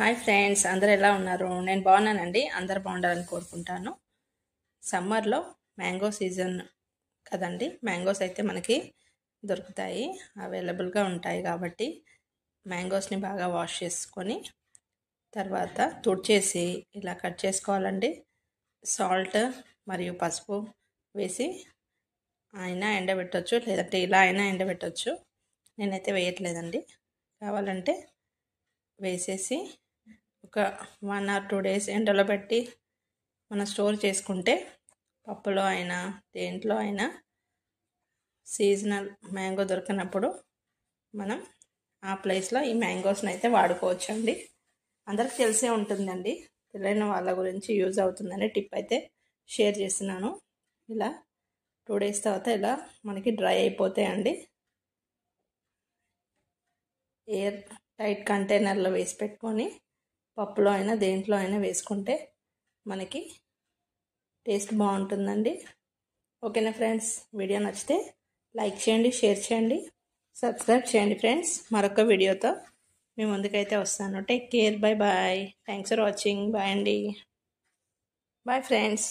Hi friends, అందరు ఎలా ఉన్నారు? నేను బాగున్నానండి. అందరు బాగుండాలని కోరుకుంటాను. సమ్మర్లో మ్యాంగో సీజన్ కదండి. మ్యాంగోస్ అయితే మనకి దొరుకుతాయి, అవైలబుల్గా ఉంటాయి. కాబట్టి మ్యాంగోస్ని బాగా వాష్ చేసుకొని తర్వాత తుడిచేసి ఇలా కట్ చేసుకోవాలండి. సాల్ట్ మరియు పసుపు వేసి అయినా ఎండబెట్టవచ్చు, లేదంటే ఇలా అయినా ఎండబెట్టవచ్చు. నేనైతే వేయట్లేదండి. కావాలంటే వేసేసి ఒక 1 or 2 days ఎండలో పెట్టి మనం స్టోర్ చేసుకుంటే పప్పులో అయినా దేంట్లో అయినా సీజనల్ మ్యాంగో దొరికినప్పుడు మనం ఆ ప్లేస్లో ఈ మ్యాంగోస్ని అయితే వాడుకోవచ్చండి. అందరికి తెలిసే ఉంటుందండి. తెలియని వాళ్ళ గురించి యూజ్ అవుతుందని టిప్ అయితే షేర్ చేస్తున్నాను. ఇలా 2 days తర్వాత ఇలా మనకి డ్రై అయిపోతాయండి. ఎయిర్ టైట్ కంటైనర్లో వేసి పెట్టుకొని పప్పులో అయినా దేంట్లో అయినా వేసుకుంటే మనకి టేస్ట్ బాగుంటుందండి. ఓకేనా ఫ్రెండ్స్? వీడియో నచ్చితే లైక్ చేయండి, షేర్ చేయండి, సబ్స్క్రైబ్ చేయండి ఫ్రెండ్స్. మరొక వీడియోతో మీ ముందుకైతే వస్తాను. Take care. Bye bye. Thanks for watching. Bye అండి. Bye friends.